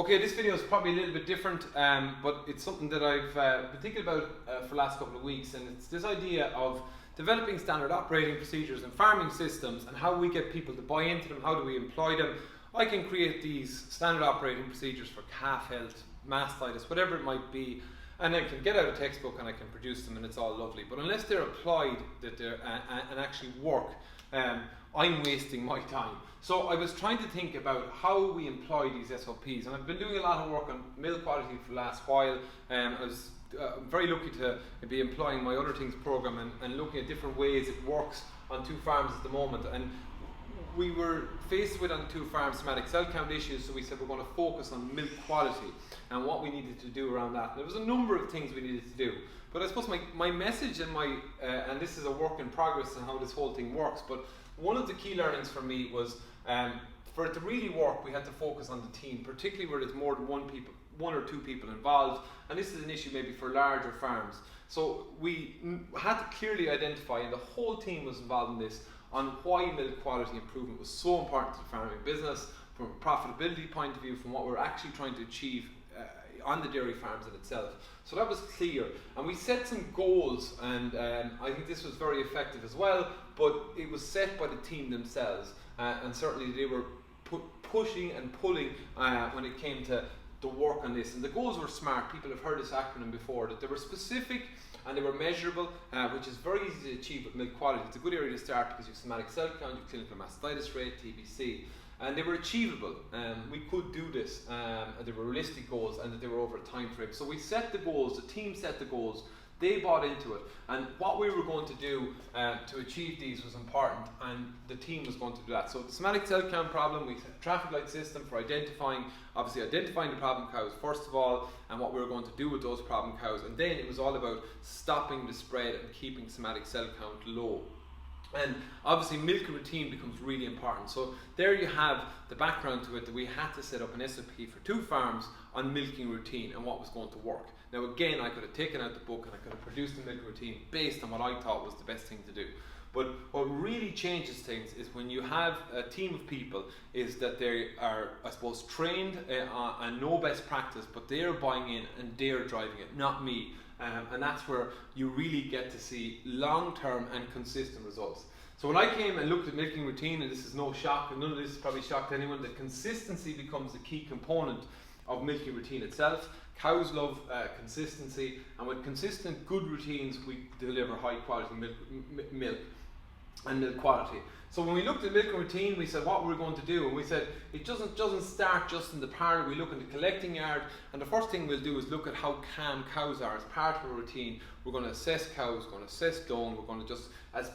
Okay, this video is probably a little bit different, but it's something that I've been thinking about for the last couple of weeks, and it's this idea of developing standard operating procedures and farming systems and how we get people to buy into them, how do we employ them. I can create these standard operating procedures for calf health, mastitis, whatever it might be, and I can get out a textbook and I can produce them and it's all lovely. But unless they're applied and actually work, I'm wasting my time. So I was trying to think about how we employ these SOPs, and I've been doing a lot of work on milk quality for the last while. I was very lucky to be employing my Other Things program and looking at different ways it works on 2 farms at the moment. And we were faced with, on 2 farms, somatic cell count issues, so we said we're going to focus on milk quality and what we needed to do around that. And there was a number of things we needed to do, but I suppose my message and and this is a work in progress on how this whole thing works, but one of the key learnings for me was for it to really work, we had to focus on the team, particularly where there's more than one or two people involved, and this is an issue maybe for larger farms. So we had to clearly identify, and the whole team was involved in this, on why milk quality improvement was so important to the farming business, from a profitability point of view, from what we're actually trying to achieve on the dairy farms in itself. So that was clear, and we set some goals, and I think this was very effective as well, but it was set by the team themselves, and certainly they were pushing and pulling when it came to the work on this. And the goals were SMART. People have heard this acronym before, that they were specific and they were measurable, which is very easy to achieve with milk quality. It's a good area to start because you have somatic cell count, you have clinical mastitis rate, TBC, and they were achievable. We could do this, and they were realistic goals, and that they were over a time frame. So we set the goals, the team set the goals, they bought into it, and what we were going to do to achieve these was important, and the team was going to do that. So the somatic cell count problem, we set a traffic light system for identifying the problem cows first of all, and what we were going to do with those problem cows, and then it was all about stopping the spread and keeping somatic cell count low. And obviously milk routine becomes really important. So there you have the background to it, that we had to set up an SOP for 2 farms on milking routine and what was going to work. Now again, I could have taken out the book and I could have produced a milk routine based on what I thought was the best thing to do. But what really changes things is when you have a team of people, is that they are, I suppose, trained and know best practice, but they're buying in and they're driving it, not me. And that's where you really get to see long-term and consistent results. So when I came and looked at milking routine, and this is no shock, and none of this is probably shock to anyone, that consistency becomes the key component of milking routine itself. Cows love consistency, and with consistent good routines we deliver high quality milk and milk quality. So when we looked at milking routine, we said what we're going to do, and we said it doesn't start just in the parlour. We look in the collecting yard, and the first thing we'll do is look at how calm cows are as part of a routine. We're going to assess cows, we're going to assess dung, we're going to just, as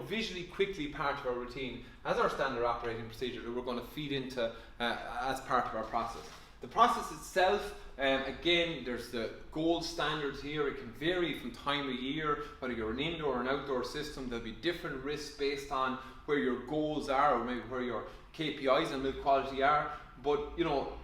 visually quickly part of our routine as our standard operating procedure that we're going to feed into as part of our process. The process itself, again, there's the gold standards here. It can vary from time of year, whether you're an indoor or an outdoor system. There'll be different risks based on where your goals are, or maybe where your KPIs and milk quality are. But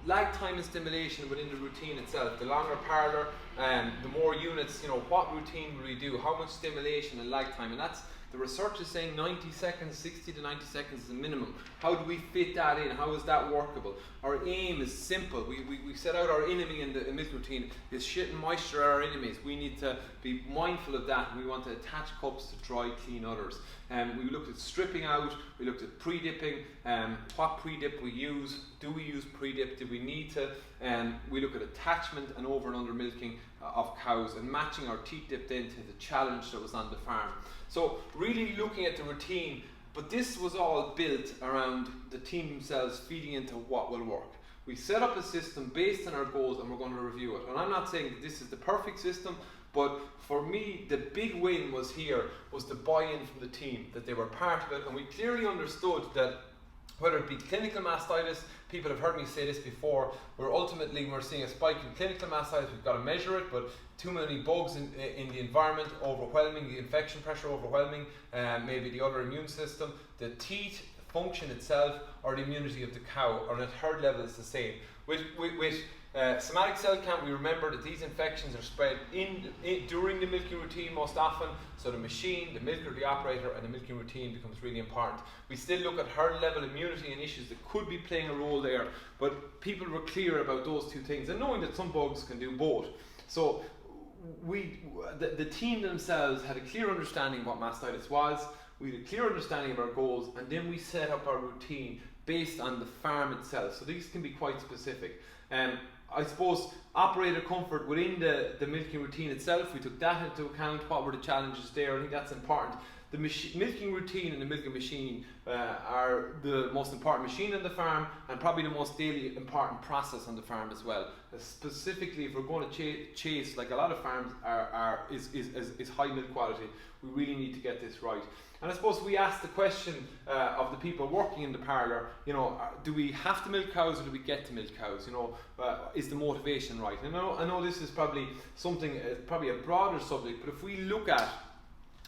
lag time and stimulation within the routine itself, the longer parlour, the more units, what routine will we do, how much stimulation and lag time, and that's, the research is saying 90 seconds, 60 to 90 seconds is the minimum. How do we fit that in? How is that workable? Our aim is simple. We set out our enemy in the milk routine. Is shit and moisture are our enemies. We need to be mindful of that. We want to attach cups to dry, clean udders. We looked at stripping out, we looked at pre-dipping, what pre-dip we use, do we use pre-dip, do we need to, we look at attachment and over and under milking of cows, and matching our teat dip then to the challenge that was on the farm. So really looking at the routine, but this was all built around the team themselves feeding into what will work. We set up a system based on our goals, and we're going to review it. And I'm not saying that this is the perfect system, but for me, the big win was the buy-in from the team, that they were part of it, and we clearly understood that whether it be clinical mastitis, people have heard me say this before, we're seeing a spike in clinical mastitis, we've got to measure it, but too many bugs in the environment, overwhelming, the infection pressure overwhelming, maybe the other immune system, the teat function itself, or the immunity of the cow, or at herd level is the same. With Somatic cell count, we remember that these infections are spread during the milking routine most often, so the machine, the milker, the operator, and the milking routine becomes really important. We still look at herd level immunity and issues that could be playing a role there, but people were clear about those two things, and knowing that some bugs can do both. So the team themselves had a clear understanding of what mastitis was, we had a clear understanding of our goals, and then we set up our routine based on the farm itself. So these can be quite specific. I suppose operator comfort within the milking routine itself, we took that into account. What were the challenges there? I think that's important. The milking routine and the milking machine are the most important machine on the farm, and probably the most daily important process on the farm as well. Specifically, if we're going to chase, like a lot of farms is high milk quality, we really need to get this right. And I suppose we asked the question of the people working in the parlour, you know, do we have to milk cows or do we get to milk cows? You know, is the motivation right? And I know this is probably something, probably a broader subject, but if we look at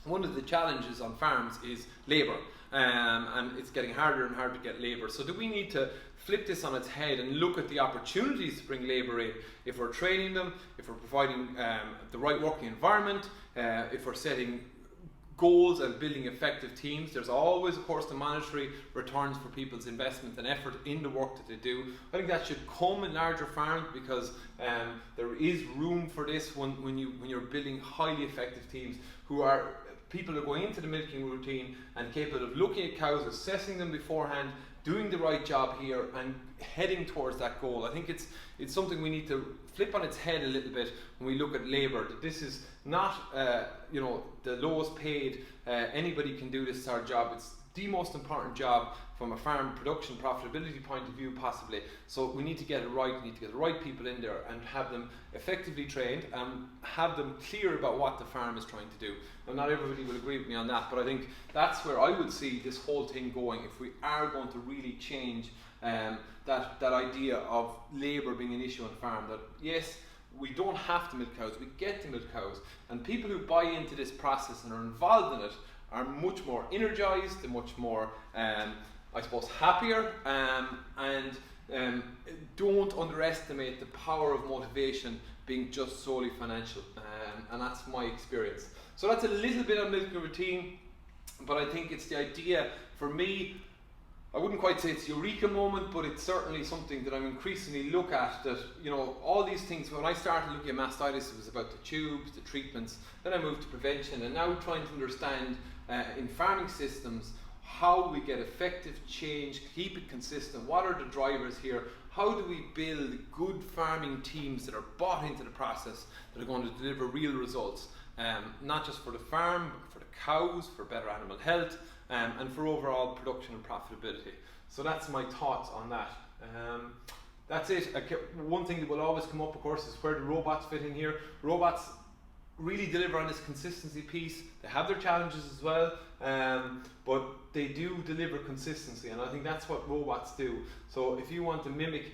one of the challenges on farms is labour, and it's getting harder and harder to get labour. So do we need to flip this on its head and look at the opportunities to bring labour in, if we're training them, if we're providing the right working environment, if we're setting goals and building effective teams? There's always, of course, the monetary returns for people's investment and effort in the work that they do. I think that should come in larger farms, because there is room for this when you're building highly effective teams who are people who are going into the milking routine and capable of looking at cows, assessing them beforehand, doing the right job here and heading towards that goal. I think it's something we need to flip on its head a little bit when we look at labour, that this is not you know, the lowest paid, anybody can do this our job. It's the most important job from a farm production profitability point of view, possibly. So we need to get it right, we need to get the right people in there and have them effectively trained and have them clear about what the farm is trying to do. Now, not everybody will agree with me on that, but I think that's where I would see this whole thing going if we are going to really change that idea of labour being an issue on farm. That yes, we don't have to milk cows, we get to milk cows, and people who buy into this process and are involved in it are much more energised, they're much more I suppose happier, and don't underestimate the power of motivation being just solely financial, and that's my experience. So that's a little bit on milking routine, but I think it's the idea, for me, I wouldn't quite say it's a eureka moment, but it's certainly something that I'm increasingly look at, that, you know, all these things, when I started looking at mastitis, it was about the tubes, the treatments, then I moved to prevention, and now trying to understand in farming systems how we get effective change, keep it consistent, what are the drivers here, how do we build good farming teams that are bought into the process, that are going to deliver real results, not just for the farm, but for the cows, for better animal health, and for overall production and profitability. So that's my thoughts on that. That's it. One thing that will always come up, of course, is where the robots fit in here. Robots really deliver on this consistency piece. They have their challenges as well, but they do deliver consistency, and I think that's what robots do. So if you want to mimic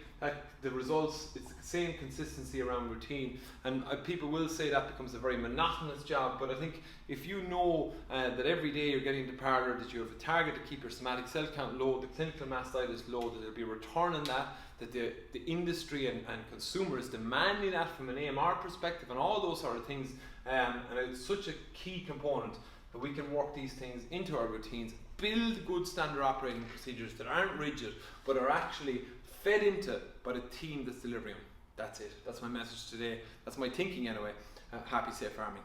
the results, it's the same consistency around routine, and people will say that becomes a very monotonous job, but I think if you know that every day you're getting to parlour, that you have a target to keep your somatic cell count low, the clinical mastitis low, that there'll be a return on that, that the industry and consumer is demanding that from an AMR perspective, and all those sort of things, and it's such a key component that we can work these things into our routines, build good standard operating procedures that aren't rigid but are actually fed into by the team that's delivering them. That's it. That's my message today. That's my thinking anyway. Happy, safe farming.